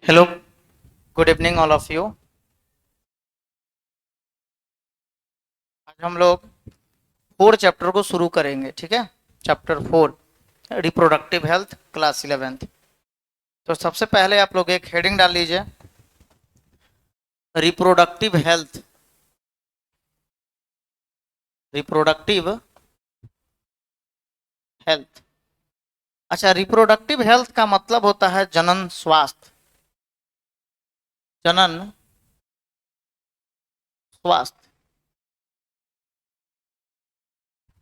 Hello, good evening all of you. आज हम लोग 4 चैप्टर को शुरू करेंगे, ठीक है। Chapter 4, reproductive health, class 11th। तो सबसे पहले आप लोग एक हेडिंग डाल लीजिए, रिप्रोडक्टिव हेल्थ। Reproductive health. अच्छा, रिप्रोडक्टिव हेल्थ का मतलब होता है जनन स्वास्थ्य। जनन स्वास्थ्य।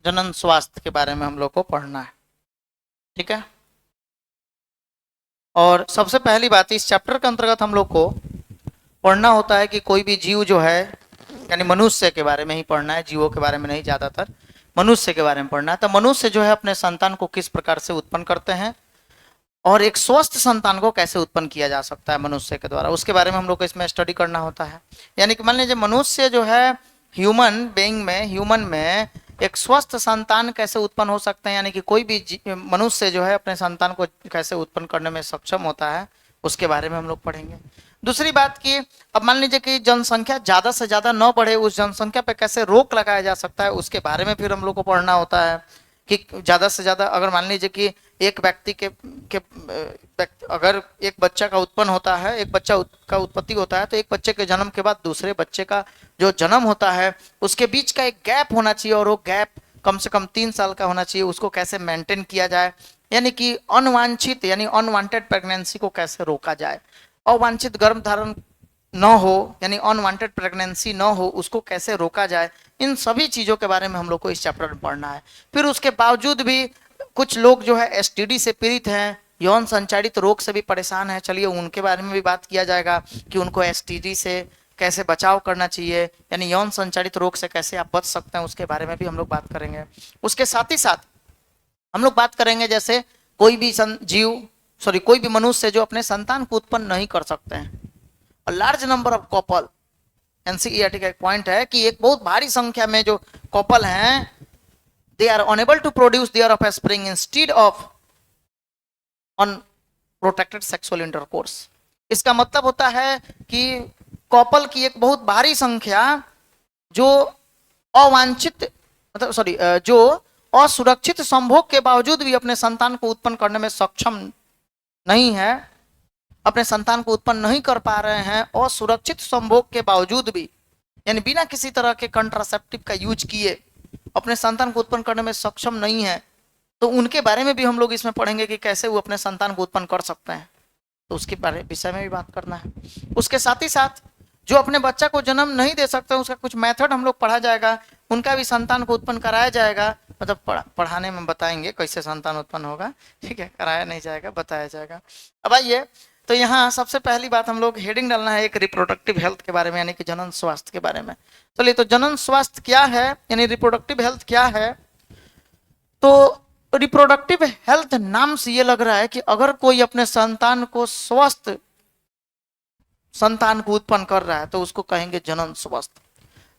जनन स्वास्थ्य के बारे में हम लोग को पढ़ना है, ठीक है। और सबसे पहली बात, इस चैप्टर के अंतर्गत हम लोग को पढ़ना होता है कि कोई भी जीव जो है, यानी मनुष्य के बारे में ही पढ़ना है, जीवों के बारे में नहीं, ज़्यादातर मनुष्य के बारे में पढ़ना है। तो मनुष्य जो है अपने संतान को किस प्रकार से उत्पन्न करते हैं और एक स्वस्थ संतान को कैसे उत्पन्न किया जा सकता है मनुष्य के द्वारा, उसके बारे में हम लोग को इसमें स्टडी करना होता है। यानी कि मान लीजिए मनुष्य जो है, ह्यूमन में एक स्वस्थ संतान कैसे उत्पन्न हो सकते हैं, यानी कि कोई भी मनुष्य जो है अपने संतान को कैसे उत्पन्न करने में सक्षम होता है, उसके बारे में हम लोग पढ़ेंगे। दूसरी बात की, अब मान लीजिए कि जनसंख्या ज्यादा से ज्यादा न बढ़े, उस जनसंख्या पे कैसे रोक लगाया जा सकता है, उसके बारे में फिर हम लोग को पढ़ना होता है। कि ज्यादा से ज्यादा अगर मान लीजिए कि एक व्यक्ति अगर एक बच्चा का उत्पन्न होता है, एक बच्चा का उत्पत्ति होता है, तो एक बच्चे के जन्म के बाद दूसरे बच्चे का जो जन्म होता है उसके बीच का एक गैप होना चाहिए, और वो गैप कम से कम 3 साल का होना चाहिए। उसको कैसे मेंटेन किया जाए, यानी कि अनवांछित यानी अनवांटेड प्रेगनेंसी को कैसे रोका जाए, अवांछित गर्भधारण न हो, यानी अनवांटेड प्रेगनेंसी न हो, उसको कैसे रोका जाए, इन सभी चीज़ों के बारे में हम लोग को इस चैप्टर में पढ़ना है। फिर उसके बावजूद भी कुछ लोग जो है एसटीडी से पीड़ित हैं, यौन संचारित रोग से भी परेशान है, चलिए उनके बारे में भी बात किया जाएगा कि उनको एसटीडी से कैसे बचाव करना चाहिए, यानी यौन संचारित रोग से कैसे आप बच सकते हैं, उसके बारे में भी हम लोग बात करेंगे। उसके साथ ही साथ हम लोग बात करेंगे जैसे कोई भी कोई भी मनुष्य जो अपने संतान को उत्पन्न नहीं कर सकते हैं, large number of couple, NCERT का एक पॉइंट है कि एक बहुत भारी संख्या में जो कपल हैं, they are unable to produce their offspring instead of unprotected sexual intercourse. इसका मतलब होता है कि कपल की एक बहुत भारी संख्या जो अवांछित मतलब सॉरी जो असुरक्षित संभोग के बावजूद भी अपने संतान को उत्पन्न करने में सक्षम नहीं है, अपने संतान को उत्पन्न नहीं कर पा रहे हैं असुरक्षित संभोग के बावजूद भी, यानी बिना किसी तरह के कंट्रासेप्टिव का यूज किए अपने संतान को उत्पन्न करने में सक्षम नहीं है, तो उनके बारे में भी हम लोग इसमें पढ़ेंगे कि कैसे वो अपने संतान को उत्पन्न कर सकते हैं। तो उसके बारे विषय में भी बात करना है। उसके साथ ही साथ जो अपने बच्चा को जन्म नहीं दे सकते, उसका कुछ मेथड हम लोग पढ़ा जाएगा, उनका भी संतान को उत्पन्न कराया जाएगा, मतलब पढ़ाने में बताएंगे कैसे संतान उत्पन्न होगा, ठीक है, कराया नहीं जाएगा, बताया जाएगा। अब आइए, तो यहाँ सबसे पहली बात हम लोग हेडिंग डालना है एक रिप्रोडक्टिव हेल्थ के बारे में, यानी कि जनन स्वास्थ्य के बारे में। चलिए, तो जनन स्वास्थ्य क्या है, यानी रिप्रोडक्टिव हेल्थ क्या है। तो रिप्रोडक्टिव हेल्थ नाम से ये लग रहा है कि अगर कोई अपने संतान को स्वस्थ संतान को उत्पन्न कर रहा है तो उसको कहेंगे जनन स्वास्थ्य।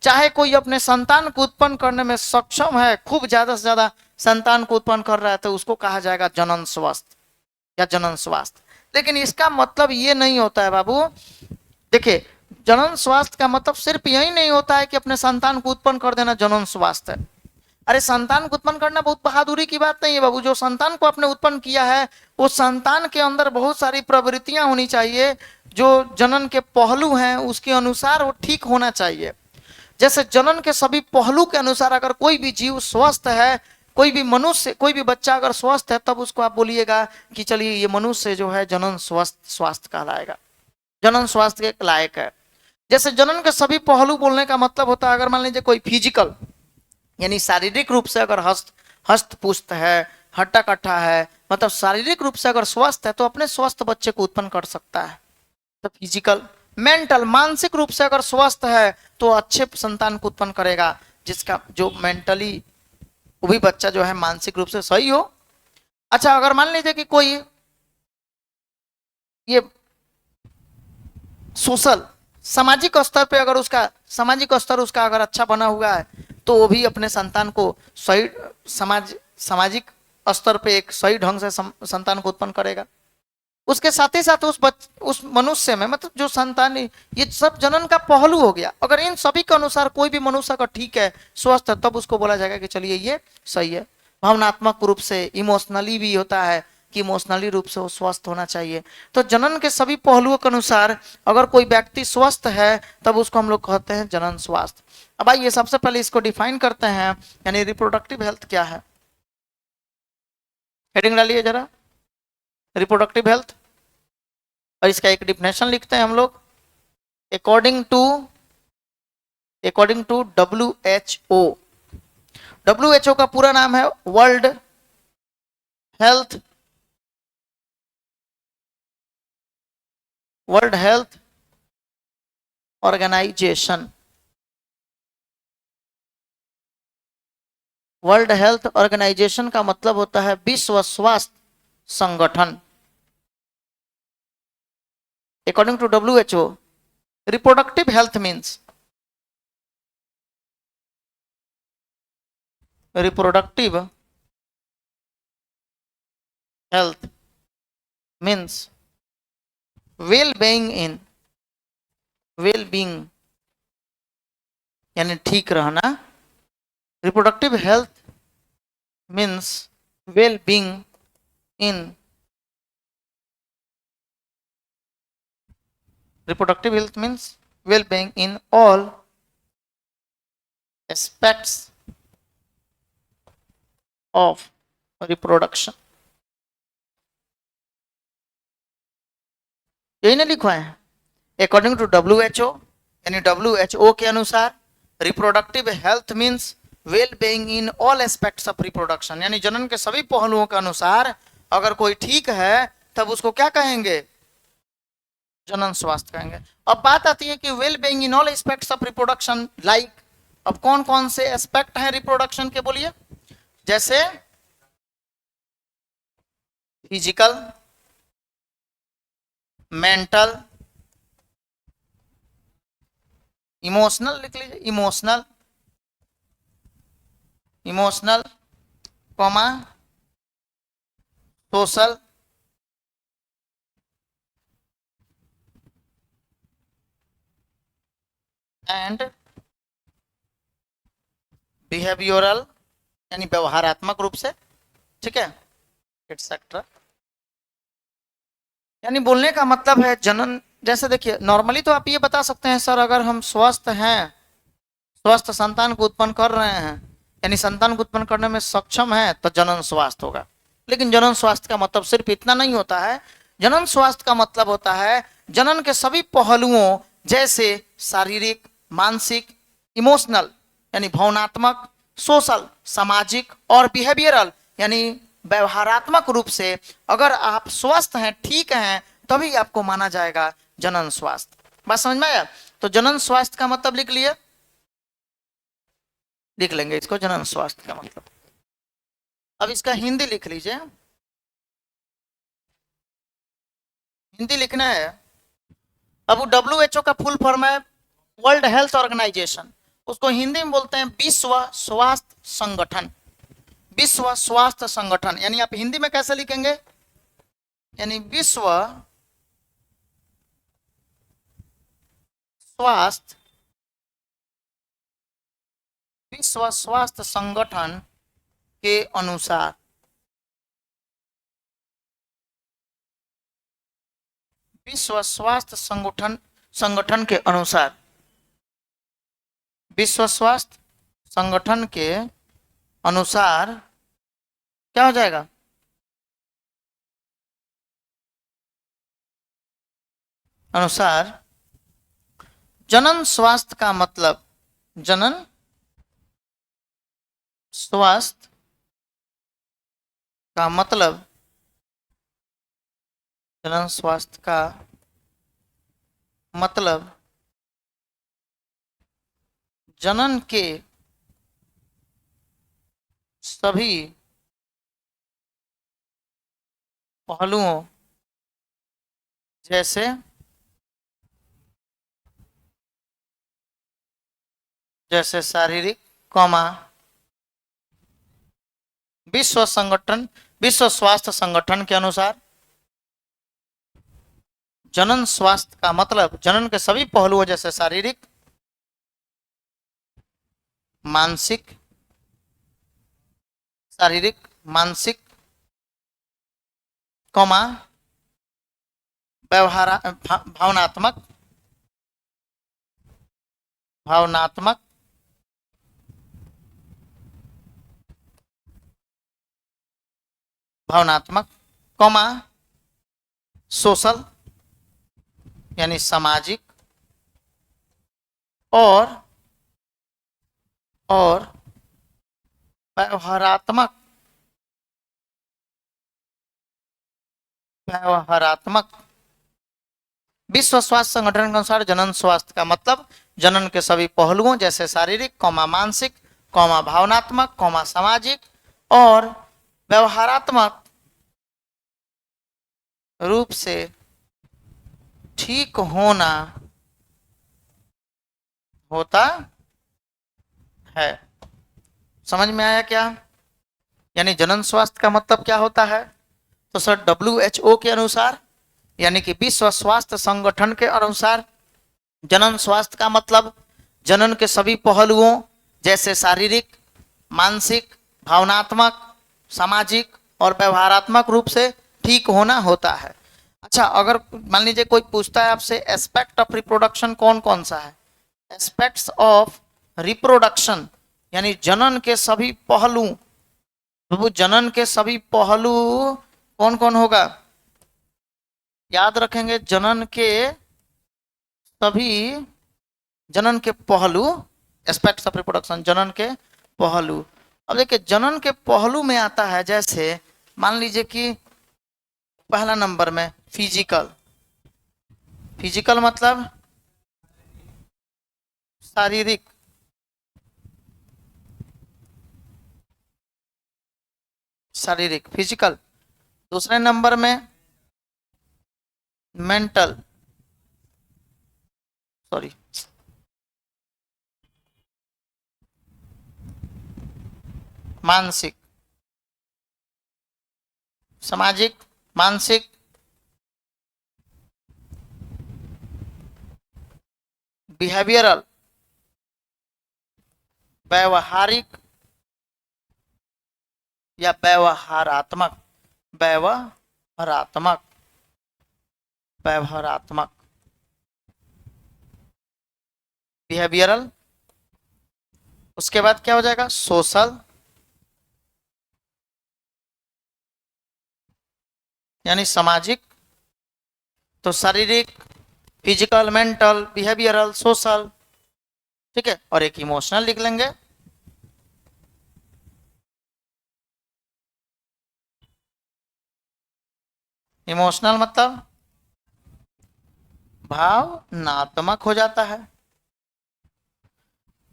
चाहे कोई अपने संतान को उत्पन्न करने में सक्षम है, खूब ज्यादा से ज्यादा संतान को उत्पन्न कर रहा है, तो उसको कहा जाएगा जनन स्वास्थ्य या जनन स्वास्थ्य। लेकिन इसका मतलब ये नहीं होता है बाबू, देखिए, जनन स्वास्थ्य का मतलब सिर्फ यही नहीं होता है कि अपने संतान को उत्पन्न कर देना जनन स्वास्थ्य है। अरे, संतान को उत्पन्न करना बहुत बहादुरी की बात नहीं है बाबू। जो संतान को आपने उत्पन्न किया है, वो संतान के अंदर बहुत सारी प्रवृत्तियां होनी चाहिए, जो जनन के पहलू हैं उसके अनुसार वो ठीक होना चाहिए। जैसे जनन के सभी पहलू के अनुसार अगर कोई भी जीव स्वस्थ है, कोई भी मनुष्य, कोई भी बच्चा अगर स्वस्थ है, तब उसको आप बोलिएगा कि चलिए ये मनुष्य जो है जनन स्वास्थ्य कहलाएगा, जनन स्वास्थ्य के लायक है। जैसे जनन के सभी पहलू बोलने का मतलब होता है, अगर मान लीजिए कोई फिजिकल यानी शारीरिक रूप से अगर हस्त पुष्ट है, हट्टा कट्ठा है, मतलब शारीरिक रूप से अगर स्वस्थ है, तो अपने स्वस्थ बच्चे को उत्पन्न कर सकता है, तो फिजिकल। मेंटल मानसिक रूप से अगर स्वस्थ है तो अच्छे संतान को उत्पन्न करेगा, जिसका जो मेंटली वो भी बच्चा जो है मानसिक रूप से सही हो। अच्छा, अगर मान लीजिए कि कोई ये सोशल सामाजिक स्तर पे अगर उसका सामाजिक स्तर उसका अगर अच्छा बना हुआ है, तो वो भी अपने संतान को सही सामाजिक स्तर पे एक सही ढंग से संतान को उत्पन्न करेगा। उसके साथ ही साथ उस मनुष्य में मतलब जो संतान ये सब जनन का पहलू हो गया। अगर इन सभी के अनुसार कोई भी मनुष्य अगर ठीक है, स्वस्थ है, तब उसको बोला जाएगा कि चलिए ये सही है। भावनात्मक रूप से इमोशनली भी होता है कि इमोशनली रूप से वो स्वस्थ होना चाहिए। तो जनन के सभी पहलुओं के अनुसार अगर कोई व्यक्ति स्वस्थ है तब उसको हम लोग कहते हैं जनन स्वास्थ्य। अब आइए सबसे पहले इसको डिफाइन करते हैं, यानी रिप्रोडक्टिव हेल्थ क्या है। हेडिंग डालिए जरा, रिप्रोडक्टिव हेल्थ, और इसका एक डिफिनेशन लिखते हैं हम लोग। अकॉर्डिंग टू WHO, WHO का पूरा नाम है world health organization. World health organization का मतलब होता है विश्व स्वास्थ्य संगठन। According to WHO, reproductive health means reproductive health means well-being यानी ठीक रहना। रिप्रोडक्टिव हेल्थ मीन्स well-being in reproductive health means well-being in all aspects of reproduction। यही ना लिखा है, अकॉर्डिंग टू WHO, यानी WHO के अनुसार reproductive health means well being in all aspects of reproduction, यानी जनन के सभी पहलुओं के अनुसार अगर कोई ठीक है तब उसको क्या कहेंगे, जनन स्वास्थ्य कहेंगे। अब बात आती है कि well being in all aspects of reproduction like, अब कौन कौन से एस्पेक्ट हैं रिप्रोडक्शन के, बोलिए। जैसे फिजिकल, मेंटल, इमोशनल, लिख लीजिए emotional comma social and behavioural, यानी व्यवहारात्मक रूप से, ठीक है, एटसेट्रा। यानी बोलने का मतलब है जनन, जैसे देखिए नॉर्मली तो आप ये बता सकते हैं सर अगर हम स्वस्थ हैं, स्वस्थ संतान को उत्पन्न कर रहे हैं, यानी संतान को उत्पन्न करने में सक्षम है तो जनन स्वास्थ्य होगा। लेकिन जनन स्वास्थ्य का मतलब सिर्फ इतना नहीं होता है। जनन स्वास्थ्य का मतलब होता है जनन के सभी पहलुओं, जैसे शारीरिक, मानसिक, इमोशनल यानी भावनात्मक, सोशल सामाजिक, और बिहेवियरल यानी व्यवहारात्मक रूप से अगर आप स्वस्थ हैं, ठीक हैं, तभी आपको माना जाएगा जनन स्वास्थ्य। बात समझ में आया? तो जनन स्वास्थ्य का मतलब लिख लिए, लिख लेंगे इसको, जनन स्वास्थ्य का मतलब। अब इसका हिंदी लिख लीजिए, हिंदी लिखना है। अब WHO का फुल फॉर्म है वर्ल्ड हेल्थ ऑर्गेनाइजेशन, उसको हिंदी में बोलते हैं विश्व स्वास्थ्य संगठन। विश्व स्वास्थ्य संगठन यानी आप हिंदी में कैसे लिखेंगे, यानी विश्व स्वास्थ्य संगठन के अनुसार, विश्व स्वास्थ्य संगठन के अनुसार, विश्व स्वास्थ्य संगठन के अनुसार क्या हो जाएगा, अनुसार जनन स्वास्थ्य का मतलब, जनन स्वास्थ्य का मतलब, जनन स्वास्थ्य का मतलब जनन के सभी पहलुओं, जैसे शारीरिक, विश्व स्वास्थ्य संगठन के अनुसार, जनन स्वास्थ्य का मतलब जनन के सभी पहलुओं जैसे शारीरिक, मानसिक, मानसिक, कौमा व्यवहार, भावनात्मक, भावनात्मक, भावनात्मक, कौमा सोशल यानी सामाजिक, और व्यवहारात्मक, व्यवहारात्मक। विश्व स्वास्थ्य संगठन के अनुसार जनन स्वास्थ्य का मतलब जनन के सभी पहलुओं जैसे शारीरिक, कौमा मानसिक, कौमा भावनात्मक, कौमा सामाजिक और व्यवहारात्मक रूप से ठीक होना होता है। समझ में आया क्या? यानी जनन स्वास्थ्य का मतलब क्या होता है? तो सर WHO के अनुसार यानी कि विश्व स्वास्थ्य संगठन के अनुसार जनन स्वास्थ्य का मतलब जनन के सभी पहलुओं जैसे शारीरिक, मानसिक, भावनात्मक, सामाजिक और व्यवहारात्मक रूप से ठीक होना होता है। अच्छा, अगर मान लीजिए कोई पूछता है आपसे एस्पेक्ट ऑफ रिप्रोडक्शन कौन कौन सा है? एस्पेक्ट्स ऑफ रिप्रोडक्शन यानी जनन के सभी पहलू, तो जनन के सभी पहलू कौन कौन होगा? याद रखेंगे जनन के पहलू, एस्पेक्ट्स ऑफ रिप्रोडक्शन जनन के पहलू। अब देखिए जनन के पहलू में आता है जैसे मान लीजिए कि पहला नंबर में फिजिकल, फिजिकल मतलब शारीरिक, शारीरिक फिजिकल। दूसरे नंबर में मेंटल, सॉरी मानसिक, सामाजिक, मानसिक, बिहेवियरल, व्यवहारिक या व्यवहारात्मक, व्यवहारात्मक, व्यवहारात्मक, बिहेवियरल। उसके बाद क्या हो जाएगा? सोशल यानी सामाजिक। तो शारीरिक, फिजिकल, मेंटल, बिहेवियरल, सोशल, ठीक है। और एक इमोशनल लिख लेंगे। इमोशनल मतलब भावनात्मक हो जाता है।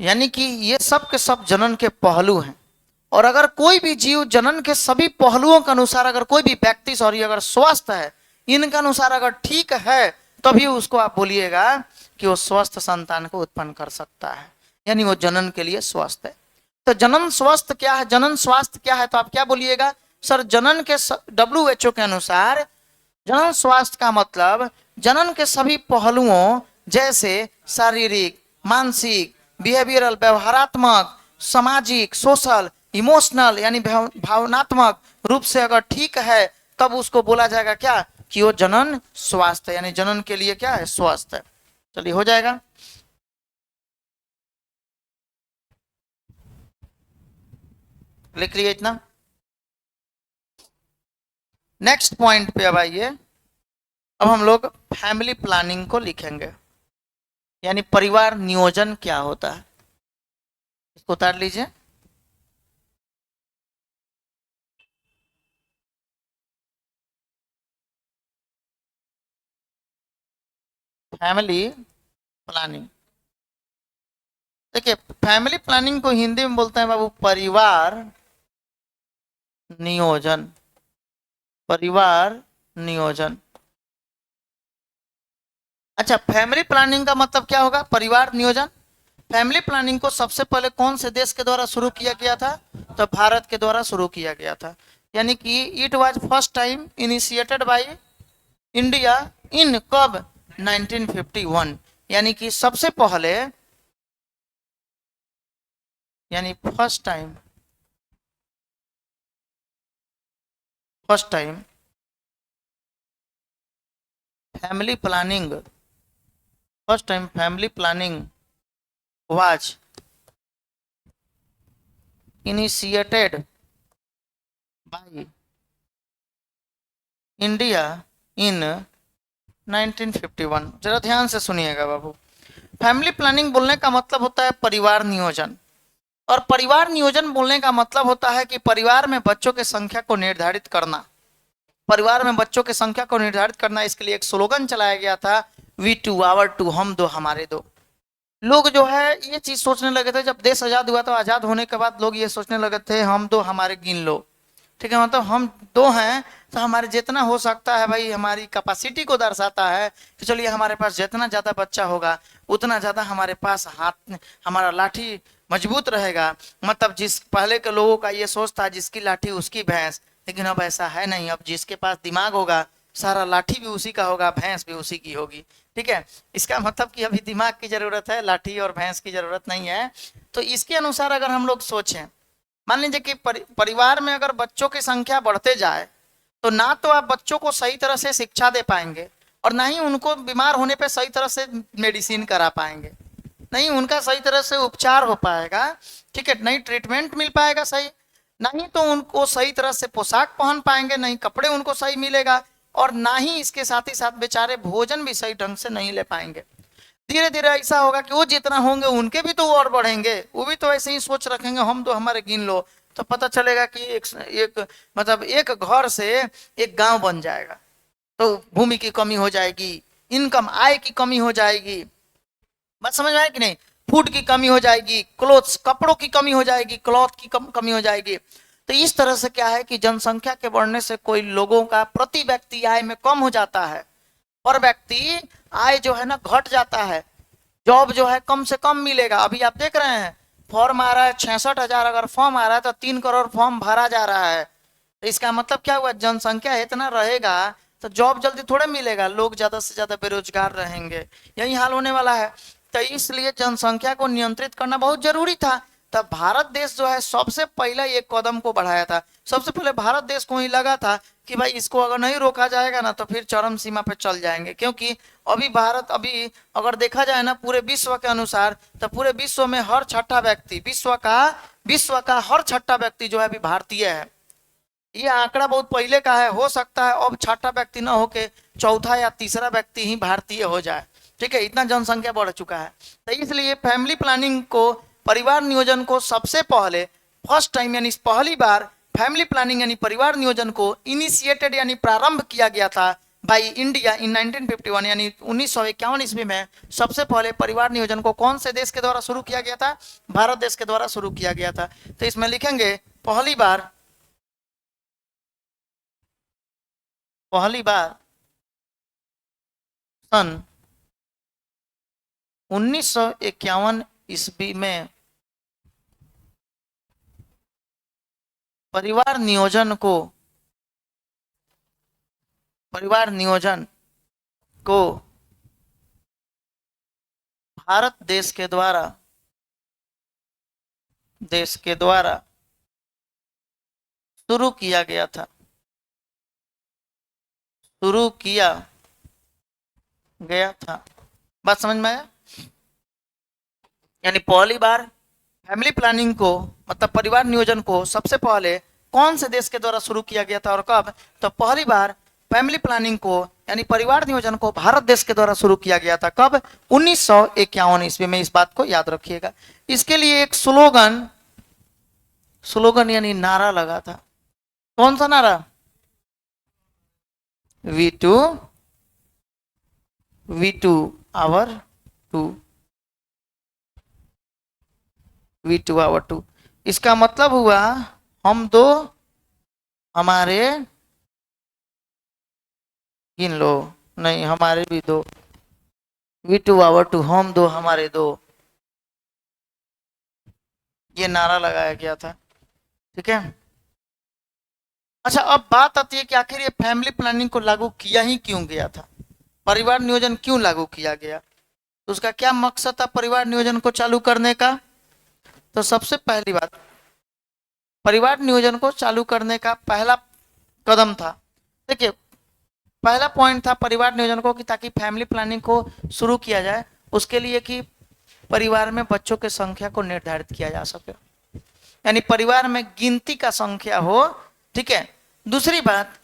यानी कि ये सब के सब जनन के पहलू हैं। और अगर कोई भी जीव जनन के सभी पहलुओं के अनुसार अगर कोई भी व्यक्ति सॉरी अगर स्वस्थ है, इनके अनुसार अगर ठीक है, तभी उसको आप बोलिएगा कि वो स्वस्थ संतान को उत्पन्न कर सकता है, यानी वो जनन के लिए स्वस्थ है। तो जनन स्वस्थ क्या है, जनन स्वास्थ्य क्या है? तो आप क्या बोलिएगा? सर जनन के WHO के अनुसार जनन स्वास्थ्य का मतलब जनन के सभी पहलुओं जैसे शारीरिक, मानसिक, बिहेवियरल, व्यवहारात्मक, सामाजिक, सोशल, इमोशनल यानी भावनात्मक रूप से अगर ठीक है, तब उसको बोला जाएगा क्या? कि वो जनन स्वास्थ्य यानी जनन के लिए क्या है? स्वस्थ है। चलिए हो जाएगा। लिख लिए इतना। नेक्स्ट पॉइंट पे अब आइए। अब हम लोग फैमिली प्लानिंग को लिखेंगे, यानी परिवार नियोजन क्या होता है, इसको उतार लीजिए। फैमिली प्लानिंग, देखिए फैमिली प्लानिंग को हिंदी में बोलते हैं बाबू परिवार नियोजन, परिवार नियोजन। अच्छा, फैमिली प्लानिंग का मतलब क्या होगा? परिवार नियोजन। फैमिली प्लानिंग को सबसे पहले कौन से देश के द्वारा शुरू किया गया था? तो भारत के द्वारा शुरू किया गया था। यानी कि it was first time initiated by India in कब 1951, यानी कि सबसे पहले, यानी first time family planning, first time family planning was initiated by India in 1951। जरा ध्यान से सुनिएगा बाबू। फैमिली प्लानिंग बोलने का मतलब होता है परिवार नियोजन, और परिवार नियोजन बोलने का मतलब होता है कि परिवार में बच्चों की संख्या को निर्धारित करना। परिवार में बच्चों की संख्या को निर्धारित करना, इसके लिए एक स्लोगन चलाया गया था, वी टू आवर टू, हम दो हमारे दो। लोग जो है ये चीज सोचने लगे थे, जब देश आजाद हुआ तो आजाद होने के बाद लोग ये सोचने लगे थे हम दो हमारे गिन लो। ठीक है, मतलब हम दो हैं तो हमारे जितना हो सकता है भाई, हमारी कैपेसिटी को दर्शाता है कि चलिए हमारे पास जितना ज्यादा बच्चा होगा उतना ज्यादा हमारे पास हाथ, हमारा लाठी मजबूत रहेगा। मतलब जिस पहले के लोगों का ये सोच था जिसकी लाठी उसकी भैंस, लेकिन अब ऐसा है नहीं। अब जिसके पास दिमाग होगा सारा लाठी भी उसी का होगा, भैंस भी उसी की होगी। ठीक है, इसका मतलब कि अभी दिमाग की जरूरत है, लाठी और भैंस की जरूरत नहीं है। तो इसके अनुसार अगर हम लोग सोचें, मान लीजिए कि परिवार में अगर बच्चों की संख्या बढ़ते जाए तो ना तो आप बच्चों को सही तरह से शिक्षा दे पाएंगे, और ना ही उनको बीमार होने पे सही तरह से मेडिसिन करा पाएंगे, नहीं उनका सही तरह से उपचार हो पाएगा। ठीक है, नहीं ट्रीटमेंट मिल पाएगा सही, नहीं तो उनको सही तरह से पोशाक पहन पाएंगे, नहीं कपड़े उनको सही मिलेगा, और ना ही इसके साथ ही साथ बेचारे भोजन भी सही ढंग से नहीं ले पाएंगे। धीरे धीरे ऐसा होगा कि वो जितना होंगे उनके भी तो और बढ़ेंगे, वो भी तो ऐसे ही सोच रखेंगे हम तो हमारे गिन लो। तो पता चलेगा कि एक मतलब एक घर से एक गांव बन जाएगा। तो भूमि की कमी हो जाएगी, इनकम आय की कमी हो जाएगी, बात समझ में आए कि नहीं, फूड की कमी हो जाएगी, क्लोथ्स कपड़ों की कमी हो जाएगी, क्लॉथ की कमी हो जाएगी। तो इस तरह से क्या है कि जनसंख्या के बढ़ने से कोई लोगों का प्रति व्यक्ति आय में कम हो जाता है, पर व्यक्ति आय जो है ना घट जाता है, जॉब जो है कम से कम मिलेगा। अभी आप देख रहे हैं फॉर्म आ रहा है 66,000, अगर फॉर्म आ रहा है तो 3 करोड़ फॉर्म भरा जा रहा है। तो इसका मतलब क्या हुआ, जनसंख्या इतना रहेगा तो जॉब जल्दी थोड़े मिलेगा, लोग ज्यादा से ज्यादा बेरोजगार रहेंगे, यही हाल होने वाला है। तो इसलिए जनसंख्या को नियंत्रित करना बहुत जरूरी था। तब भारत देश जो है सबसे पहले एक कदम को बढ़ाया था। सबसे पहले भारत देश को ही लगा था कि भाई इसको अगर नहीं रोका जाएगा ना तो फिर चरम सीमा पे चल जाएंगे, क्योंकि अभी अगर देखा जाए ना पूरे विश्व के अनुसार, तो पूरे विश्व में हर छठा व्यक्ति, विश्व का हर छठा व्यक्ति जो है अभी भारतीय है। ये आंकड़ा बहुत पहले का है, हो सकता है अब छठा व्यक्ति न होके चौथा या तीसरा व्यक्ति ही भारतीय हो जाए। ठीक है, इतना जनसंख्या बढ़ चुका है। तो इसलिए फैमिली प्लानिंग को, परिवार नियोजन को सबसे पहले फर्स्ट टाइम यानी पहली बार फैमिली प्लानिंग यानी परिवार नियोजन को इनिशिएटेड यानी प्रारंभ किया गया था भाई इंडिया इन 1951 यानी 1951 ईस्वी में। सबसे पहले परिवार नियोजन को कौन से देश के द्वारा शुरू किया गया था, भारत देश के द्वारा शुरू किया गया था। तो इसमें लिखेंगे पहली बार सन 1951 ईस्वी में परिवार नियोजन को भारत देश के द्वारा शुरू किया गया था, शुरू किया गया था। बात समझ में आया? यानी पहली बार फैमिली प्लानिंग को मतलब परिवार नियोजन को सबसे पहले कौन से देश के द्वारा शुरू किया गया था और कब? तो पहली बार फैमिली प्लानिंग को यानी परिवार नियोजन को भारत देश के द्वारा शुरू किया गया था। कब? 1951 ईस्वी में। इस बात को याद रखिएगा। इसके लिए एक स्लोगन यानी नारा लगा था। कौन सा नारा? We two our two. इसका मतलब हुआ हम दो हमारे गिन लो, नहीं हमारे भी दो, वी टू हम दो हमारे दो, ये नारा लगाया गया था। ठीक है, अच्छा, अब बात आती है कि आखिर ये फैमिली प्लानिंग को लागू किया ही क्यों गया था, परिवार नियोजन क्यों लागू किया गया, तो उसका क्या मकसद था परिवार नियोजन को चालू करने का। तो सबसे पहली बात, परिवार नियोजन को चालू करने का पहला कदम था, देखिए पहला पॉइंट था परिवार नियोजन को कि ताकि फैमिली प्लानिंग को शुरू किया जाए, उसके लिए कि परिवार में बच्चों की संख्या को निर्धारित किया जा सके, यानी परिवार में गिनती का संख्या हो। ठीक है। दूसरी बात,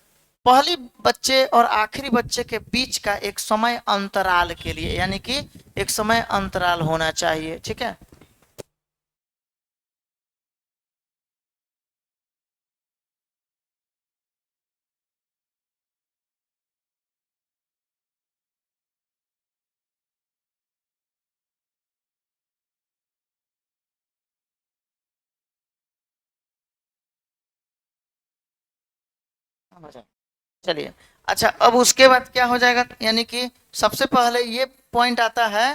पहली बच्चे और आखिरी बच्चे के बीच का एक समय अंतराल के लिए, यानी कि एक समय अंतराल होना चाहिए। ठीक है। चलिए, अच्छा अब उसके बाद क्या हो जाएगा, यानी कि सबसे पहले ये पॉइंट आता है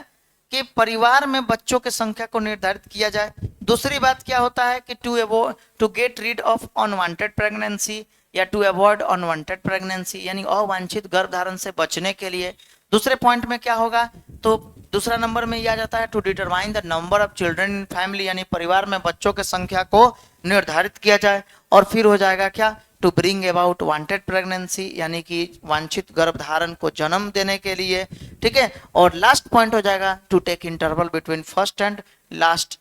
कि परिवार में बच्चों की संख्या को निर्धारित किया जाए। दूसरी बात क्या होता है कि to get rid of unwanted pregnancy या टू अवॉइड अनवांटेड प्रेगनेंसी, यानी अवांछित गर्भधारण से बचने के लिए। दूसरे पॉइंट में क्या होगा, तो दूसरा नंबर में यह आ जाता है to determine the number of children in family, यानी परिवार में बच्चों की संख्या को निर्धारित किया जाए। और फिर हो जाएगा क्या, to bring about wanted pregnancy, यानी कि वांछित गर्भधारण को जन्म देने के लिए। ठीक है। और लास्ट पॉइंट हो जाएगा to take interval between first and last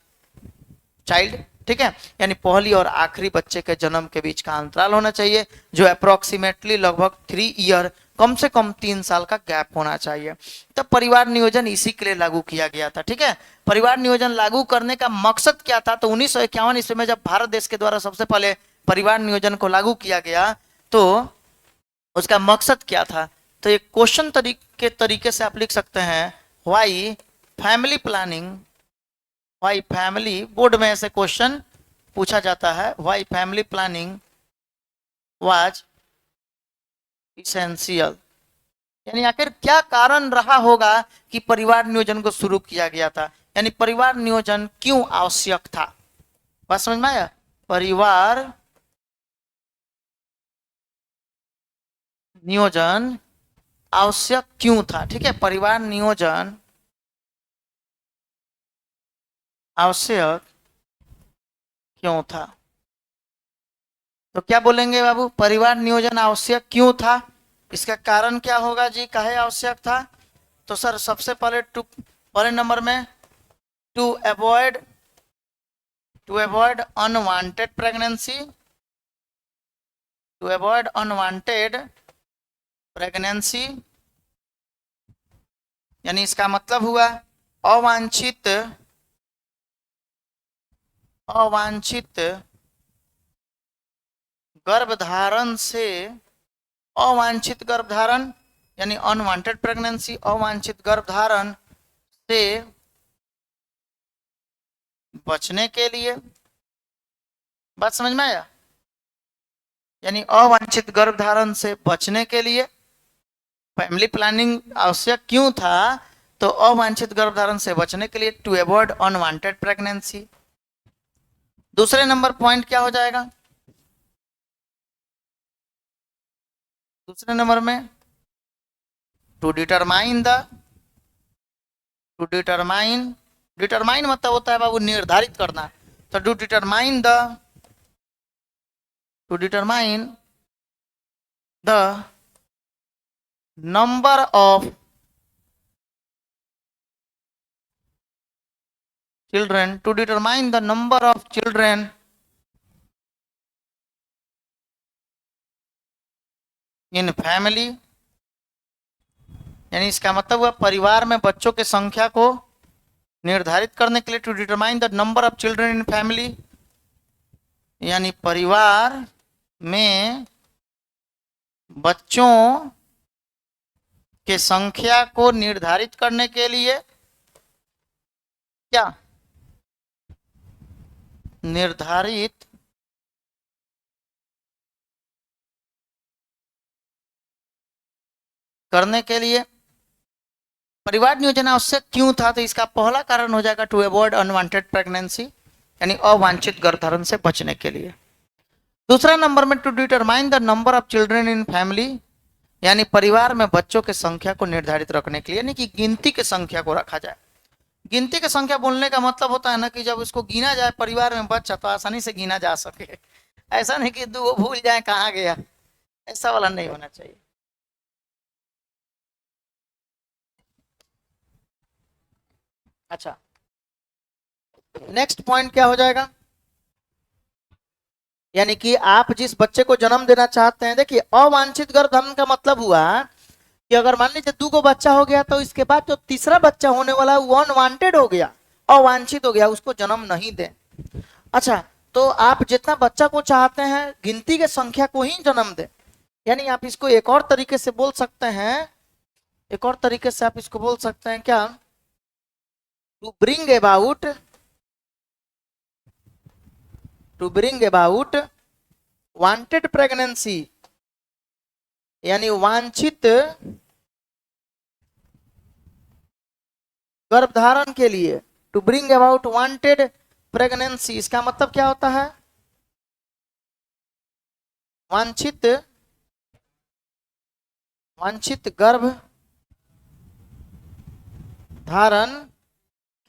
child. ठीक है। यानी पहली और आखिरी बच्चे के जन्म के बीच का अंतराल होना चाहिए, जो अप्रोक्सीमेटली लगभग 3 ईयर, कम से कम 3 साल का गैप होना चाहिए। तब परिवार नियोजन इसी के लिए लागू किया गया था। ठीक है। परिवार नियोजन लागू करने का मकसद क्या था, तो 1951 ईस्वी में जब भारत देश के द्वारा सबसे पहले परिवार नियोजन को लागू किया गया, तो उसका मकसद क्या था। तो एक क्वेश्चन के तरीके से आप लिख सकते हैं, why family planning, why family, board में ऐसे क्वेश्चन पूछा जाता है, why family planning was essential, यानी आखिर क्या कारण रहा होगा कि परिवार नियोजन को शुरू किया गया था, यानी परिवार नियोजन क्यों आवश्यक था। बात समझ में आया, परिवार नियोजन आवश्यक क्यों था। ठीक है। परिवार नियोजन आवश्यक क्यों था, तो क्या बोलेंगे बाबू, परिवार नियोजन आवश्यक क्यों था, इसका कारण क्या होगा जी, काहे आवश्यक था। तो सर सबसे पहले पहले नंबर में to avoid unwanted pregnancy, to avoid unwanted pregnancy, यानी इसका मतलब हुआ अवांछित अवांछित गर्भधारण से, अवांछित गर्भधारण यानी अनवांटेड प्रेगनेंसी, अवांछित गर्भधारण से बचने के लिए। बात समझ में आया, यानी अवांछित गर्भधारण से बचने के लिए फैमिली प्लानिंग आवश्यक क्यों था, तो अवांछित गर्भधारण से बचने के लिए, टू अवॉइड अनवांटेड प्रेगनेंसी। दूसरे नंबर पॉइंट क्या हो जाएगा, दूसरे नंबर में to determine the, to determine, determine मतलब होता है बाबू निर्धारित करना, तो to determine the, to determine the number of children, to determine the number of children in family, यानी इसका मतलब हुआ परिवार में बच्चों की संख्या को निर्धारित करने के लिए, to determine the number of children in family, यानी परिवार में बच्चों के संख्या को निर्धारित करने के लिए, क्या निर्धारित करने के लिए परिवार नियोजन आवश्यक क्यों था, तो इसका पहला कारण हो जाएगा टू अवॉइड अनवांटेड प्रेगनेंसी, यानी अवांछित गर्भधारण से बचने के लिए। दूसरा नंबर में to determine the number of children in family, यानी परिवार में बच्चों की संख्या को निर्धारित रखने के लिए, यानी कि गिनती की संख्या को रखा जाए। गिनती की संख्या बोलने का मतलब होता है ना कि जब उसको गिना जाए परिवार में बच्चा तो आसानी से गिना जा सके, ऐसा नहीं कि दो भूल जाए कहाँ गया, ऐसा वाला नहीं होना चाहिए। अच्छा, नेक्स्ट पॉइंट क्या हो जाएगा, यानी कि आप जिस बच्चे को जन्म देना चाहते हैं, देखिए अवांछित गर्भधारण का मतलब हुआ कि अगर मान लीजिए 2 को बच्चा हो गया तो इसके बाद जो तीसरा बच्चा होने वाला है वो अनवांटेड हो गया, अवांछित हो गया, उसको जन्म नहीं दें। अच्छा, तो आप जितना बच्चा को चाहते हैं गिनती के संख्या को ही जन्म दें, यानी आप इसको एक और तरीके से बोल सकते हैं, एक और तरीके से आप इसको बोल सकते हैं क्या, to bring about, to bring about wanted pregnancy, यानी वांछित गर्भधारण के लिए, to bring about wanted pregnancy, इसका मतलब क्या होता है, वांछित, वांछित गर्भ धारण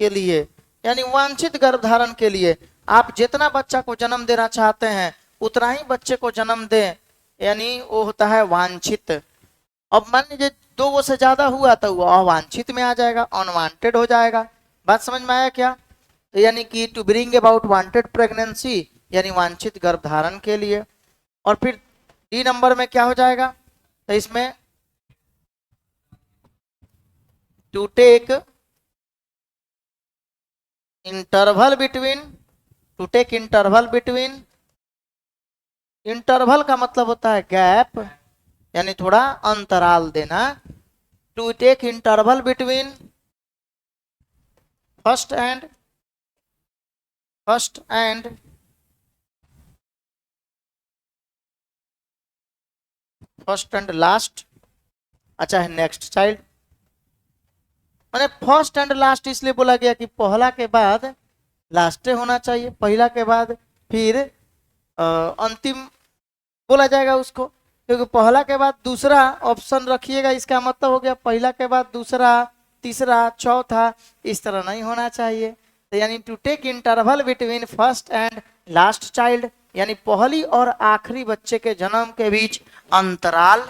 के लिए, यानी वांछित गर्भधारण के लिए आप जितना बच्चा को जन्म देना चाहते हैं उतना ही बच्चे को जन्म दें, यानी वो होता है वांछित। अब मान लीजिए 2 से ज्यादा हुआ तो वो अवांछित में आ जाएगा, अनवांटेड हो जाएगा। बात समझ में आया क्या, तो यानी कि to bring about wanted pregnancy, यानी वांछित गर्भधारण के लिए। और फिर डी नंबर में क्या हो जाएगा, तो इसमें to take interval between, to take interval between, interval का मतलब होता है गैप, यानी थोड़ा अंतराल देना, to take interval between first and, first and first and last, अच्छा है नेक्स्ट चाइल्ड, मैंने फर्स्ट एंड लास्ट इसलिए बोला गया कि पहला के बाद लास्ट होना चाहिए, पहला के बाद फिर अंतिम बोला जाएगा उसको, क्योंकि पहला के बाद दूसरा ऑप्शन रखिएगा, इसका मतलब हो गया पहला के बाद दूसरा, तीसरा, चौथा, इस तरह नहीं होना चाहिए। तो यानी to take interval between first and last child, यानी पहली और आखिरी बच्चे के जन्म के बीच अंतराल,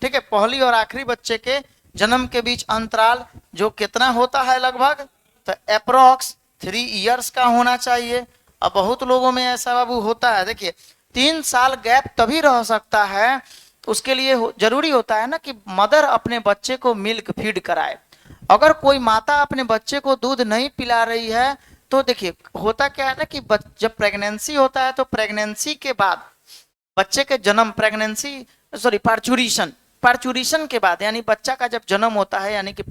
ठीक है, पहली और आखिरी बच्चे के जन्म के बीच अंतराल जो कितना होता है लगभग, तो अप्रोक्स 3 इयर्स का होना चाहिए। अब बहुत लोगों में ऐसा बाबू होता है, देखिए 3 साल गैप तभी रह सकता है, उसके लिए जरूरी होता है ना कि मदर अपने बच्चे को मिल्क फीड कराए। अगर कोई माता अपने बच्चे को दूध नहीं पिला रही है तो देखिए होता क्या है ना कि जब प्रेगनेंसी होता है तो प्रेगनेंसी के बाद बच्चे के जन्म, प्रेगनेंसी सॉरी पार्चुरेशन, पार्चुरेशन के बाद यानी बच्चा का जब जन्म होता है, यानी कि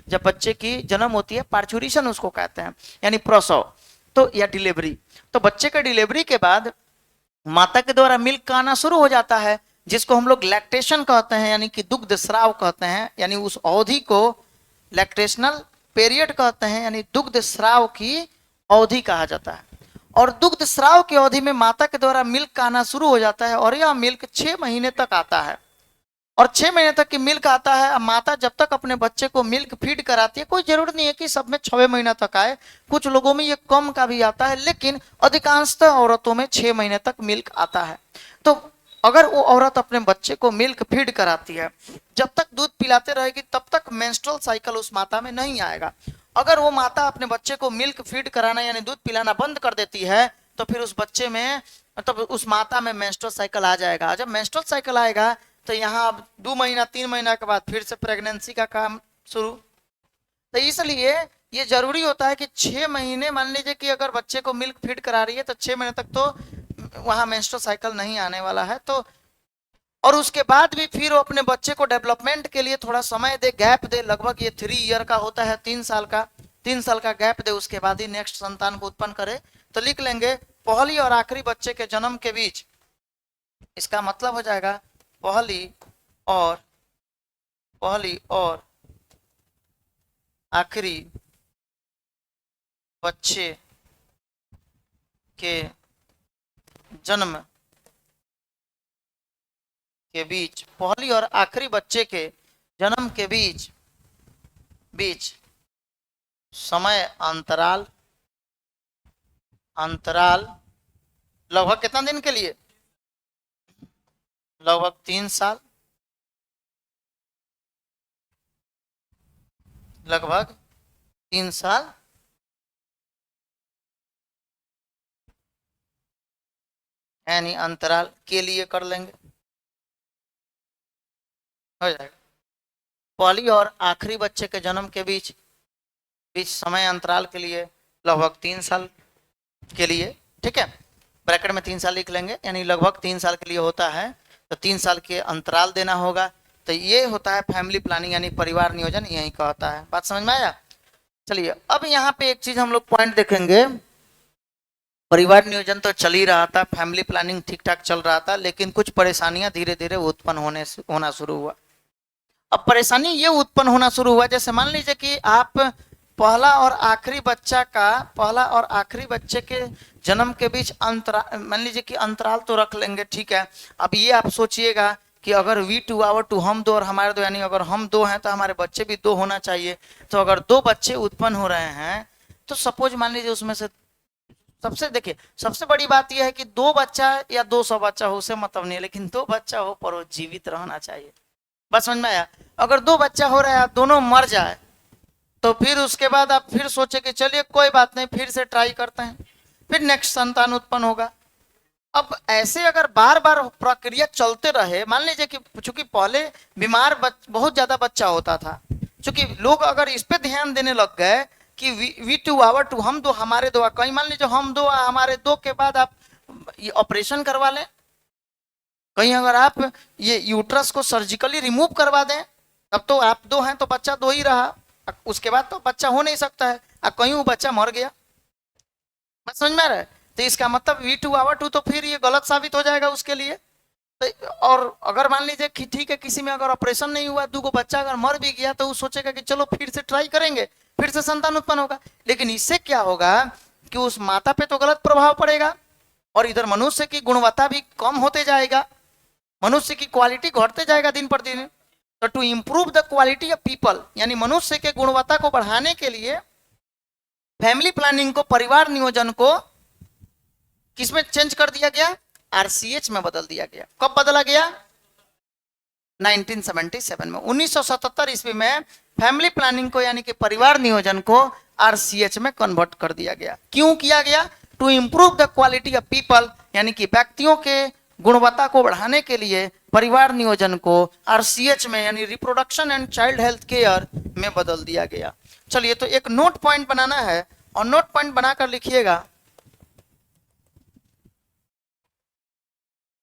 जब बच्चे की जन्म होती है पार्चुरेशन उसको कहते हैं, यानी प्रसव तो या डिलीवरी, तो बच्चे के डिलीवरी के बाद माता के द्वारा मिल्क आना शुरू हो जाता है, जिसको हम लोग लैक्टेशन कहते हैं, यानी कि दुग्ध स्राव कहते हैं, यानी उस अवधि को लैक्टेशनल पीरियड कहते हैं, यानी दुग्ध स्राव की अवधि कहा जाता है। और दुग्ध स्राव की अवधि में माता के द्वारा मिल्क आना शुरू हो जाता है और यह मिल्क 6 महीने तक आता है, और 6 महीने तक की मिल्क आता है। अब माता जब तक अपने बच्चे को मिल्क फीड कराती है, कोई जरूरत नहीं है कि सब में 6 महीना तक आए, कुछ लोगों में ये कम का भी आता है, लेकिन अधिकांशतः औरतों में 6 महीने तक मिल्क आता है। तो अगर वो औरत अपने बच्चे को मिल्क फीड कराती है, जब तक दूध पिलाते रहेगी तब तक मेंस्ट्रुअल साइकिल उस माता में नहीं आएगा। अगर वो माता अपने बच्चे को मिल्क फीड कराना यानी दूध पिलाना बंद कर देती है तो फिर उस बच्चे में मतलब उस माता में मेंस्ट्रुअल साइकिल आ जाएगा। जब मेंस्ट्रुअल साइकिल आएगा तो यहाँ अब 2 महीना 3 महीना के बाद फिर से प्रेगनेंसी का काम शुरू। तो इसलिए ये जरूरी होता है कि 6 महीने, मान लीजिए कि अगर बच्चे को मिल्क फीड करा रही है तो 6 महीने तक तो वहां मेंस्ट्रुअल साइकिल नहीं आने वाला है। तो और उसके बाद भी फिर वो अपने बच्चे को डेवलपमेंट के लिए थोड़ा समय दे, गैप दे, लगभग ये 3 ईयर का होता है, 3 साल का, 3 साल का गैप दे, उसके बाद ही नेक्स्ट संतान को उत्पन्न करे। तो लिख लेंगे पहली और आखिरी बच्चे के जन्म के बीच, इसका मतलब हो जाएगा पहली और आखिरी बच्चे के जन्म के बीच, पहली और आखिरी बच्चे के जन्म के बीच बीच समय अंतराल, अंतराल लगभग कितना दिन के लिए? लगभग 3 साल, लगभग 3 साल यानी अंतराल के लिए कर लेंगे, हो जाएगा। पहली और आखिरी बच्चे के जन्म के बीच बीच समय अंतराल के लिए लगभग 3 साल के लिए, ठीक है, ब्रैकेट में 3 साल लिख लेंगे, यानी लगभग 3 साल के लिए होता है, तो 3 साल के अंतराल देना होगा। तो ये होता है फैमिली प्लानिंग यानी परिवार नियोजन, यही का होता है। बात समझ में आया? चलिए अब यहाँ पे एक चीज हम लोग पॉइंट देखेंगे। परिवार नियोजन तो चल ही रहा था, फैमिली प्लानिंग ठीक ठाक चल रहा था, लेकिन कुछ परेशानियां धीरे धीरे उत्पन्न होना शुरू हुआ। अब परेशानी ये उत्पन्न होना शुरू हुआ, जैसे मान लीजिए कि आप पहला और आखिरी बच्चे के जन्म के बीच अंतराल, मान लीजिए कि अंतराल तो रख लेंगे, ठीक है। अब ये आप सोचिएगा कि अगर वी टू आवर टू, हम दो और हमारे दो, यानी अगर हम दो हैं तो हमारे बच्चे भी दो होना चाहिए। तो अगर 2 बच्चे उत्पन्न हो रहे हैं तो सपोज मान लीजिए उसमें से देखिए सबसे बड़ी बात यह है कि 2 बच्चा या 200 बच्चा हो उससे मतलब नहीं है, लेकिन 2 बच्चा हो पर वो जीवित रहना चाहिए। बस समझ में आया? अगर 2 बच्चा हो रहा है दोनों मर जाए तो फिर उसके बाद आप फिर सोचे कि चलिए कोई बात नहीं, फिर से ट्राई करते हैं, फिर नेक्स्ट संतान उत्पन्न होगा। अब ऐसे अगर बार बार प्रक्रिया चलते रहे, मान लीजिए कि चूंकि पहले बीमार बहुत ज्यादा बच्चा होता था, चूंकि लोग अगर इस पे ध्यान देने लग गए कि वी टू आवर टू, हम दो हमारे दो, कहीं मान लीजिए हम दो हमारे दो के बाद आप ये ऑपरेशन करवा लें, कहीं अगर आप ये यूट्रस को सर्जिकली रिमूव करवा दें, तब तो आप 2 हैं तो बच्चा 2 ही रहा, उसके बाद तो बच्चा हो नहीं सकता है, कहीं वो बच्चा मर गया। बात समझ में आ रहा है? तो इसका मतलब वी टू आवर टू, तो फिर ये गलत साबित हो जाएगा उसके लिए। तो और अगर मान लीजिए कि ठीक है किसी में अगर ऑपरेशन नहीं हुआ, 2 बच्चा अगर मर भी गया, तो वो सोचेगा कि चलो फिर से ट्राई करेंगे, फिर से संतान उत्पन्न होगा। लेकिन इससे क्या होगा कि उस माता पे तो गलत प्रभाव पड़ेगा, और इधर मनुष्य की गुणवत्ता भी कम होते जाएगा, मनुष्य की क्वालिटी घटते जाएगा दिन पर दिन। तो to improve the quality of people, यानी मनुष्य के गुणवत्ता को बढ़ाने के लिए फैमिली प्लानिंग को, परिवार नियोजन को किसमें चेंज कर दिया गया? आरसीएच में बदल दिया गया। कब बदला गया? 1977 में, 1977 ईस्वी में फैमिली प्लानिंग को यानी कि परिवार नियोजन को आरसीएच में कन्वर्ट कर दिया गया। क्यों किया गया? To improve the quality of people, यानी कि व्यक्तियों के गुणवत्ता को बढ़ाने के लिए परिवार नियोजन को आरसीएच में यानी reproduction and child health care में बदल दिया गया। चलिए तो एक नोट पॉइंट बनाना है, और नोट पॉइंट बनाकर लिखिएगा,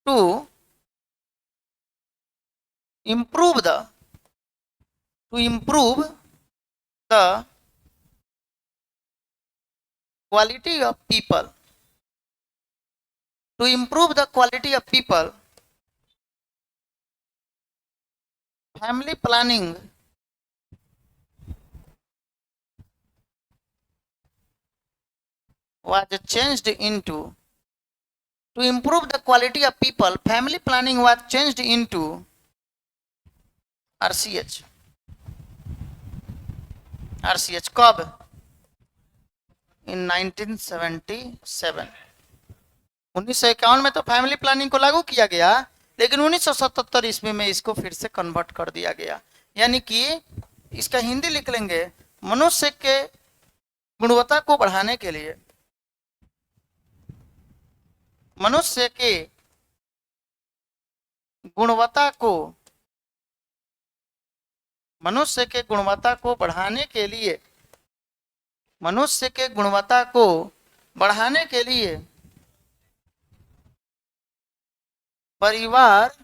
to improve the quality of people, to improve the quality of people, family planning was changed into, to improve the quality of people, family planning was changed into RCH। RCH कब? इन 1977, 1951 में तो family planning को लागू किया गया, लेकिन 1977 ईस्वी में इसको फिर से कन्वर्ट कर दिया गया। यानी कि इसका हिंदी लिख लेंगे, मनुष्य के गुणवत्ता को बढ़ाने के लिए, मनुष्य के गुणवत्ता को, मनुष्य के गुणवत्ता को बढ़ाने के लिए, मनुष्य के गुणवत्ता को बढ़ाने के लिए परिवार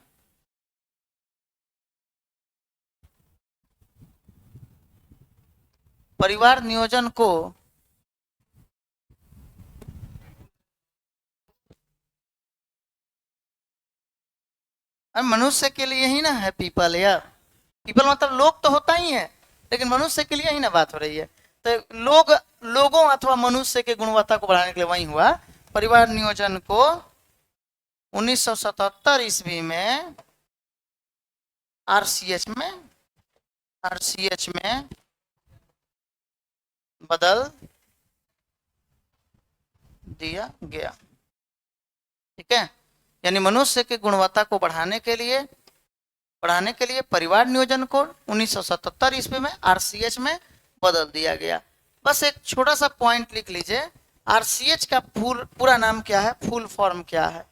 नियोजन को मनुष्य के लिए ही ना है पीपल, या पीपल मतलब लोग तो होता ही है, लेकिन मनुष्य के लिए ही ना बात हो रही है। तो लोगों अथवा मनुष्य के गुणवत्ता को बढ़ाने के लिए वही हुआ। परिवार नियोजन को 1977 ईस्वी में आरसीएच में बदल दिया गया। ठीक है, यानी मनुष्य की गुणवत्ता को बढ़ाने के लिए परिवार नियोजन को 1977 ईस्वी में आरसीएच में बदल दिया गया। बस एक छोटा सा पॉइंट लिख लीजिए, आरसीएच का पूरा नाम क्या है, फुल फॉर्म क्या है।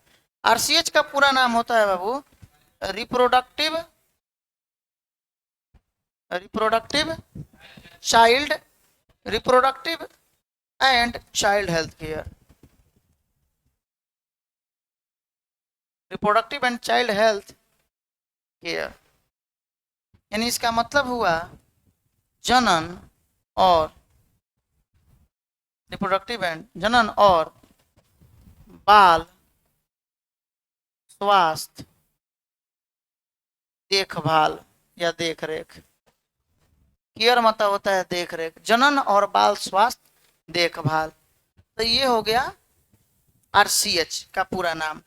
आरसीएच का पूरा नाम होता है बाबू reproductive reproductive and child health care. Reproductive and child health care, यानी इसका मतलब हुआ जनन और रिप्रोडक्टिव एंड जनन और बाल स्वास्थ्य देखभाल या देखरेख। केयर मतलब होता है देखरेख, जनन और बाल स्वास्थ्य देखभाल। तो ये हो गया आरसीएच का पूरा नाम।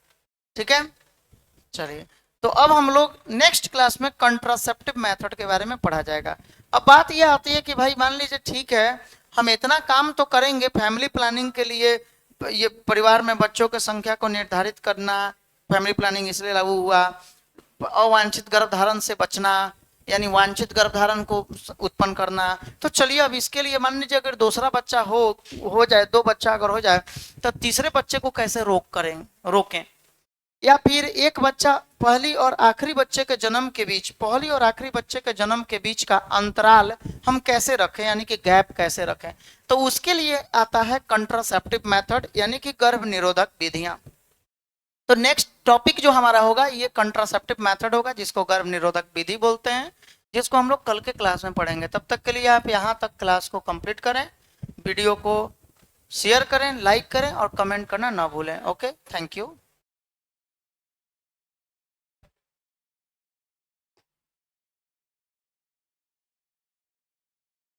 ठीक है, चलिए तो अब हम लोग नेक्स्ट क्लास में कंट्रासेप्टिव मेथड के बारे में पढ़ा जाएगा। अब बात यह आती है कि भाई मान लीजिए ठीक है, हम इतना काम तो करेंगे फैमिली प्लानिंग के लिए, ये परिवार में बच्चों की संख्या को निर्धारित करना, फैमिली प्लानिंग इसलिए लागू हुआ, अवांछित गर्भधारण से बचना यानी वांछित गर्भधारण को उत्पन्न करना। तो चलिए अब इसके लिए मान लीजिए अगर दूसरा बच्चा हो जाए, 2 बच्चा अगर हो जाए, तो तीसरे बच्चे को कैसे रोकें, या फिर एक बच्चा पहली और आखिरी बच्चे के जन्म के बीच का अंतराल हम कैसे रखें, यानी कि गैप कैसे रखें। तो उसके लिए आता है कंट्रासेप्टिव मेथड, यानी कि गर्भ निरोधक विधियां। तो नेक्स्ट टॉपिक जो हमारा होगा ये कंट्रासेप्टिव मेथड होगा, जिसको गर्भ निरोधक विधि बोलते हैं, जिसको हम लोग कल के क्लास में पढ़ेंगे। तब तक के लिए आप यहाँ तक क्लास को कंप्लीट करें, वीडियो को शेयर करें, लाइक करें और कमेंट करना ना भूलें। Okay, thank you.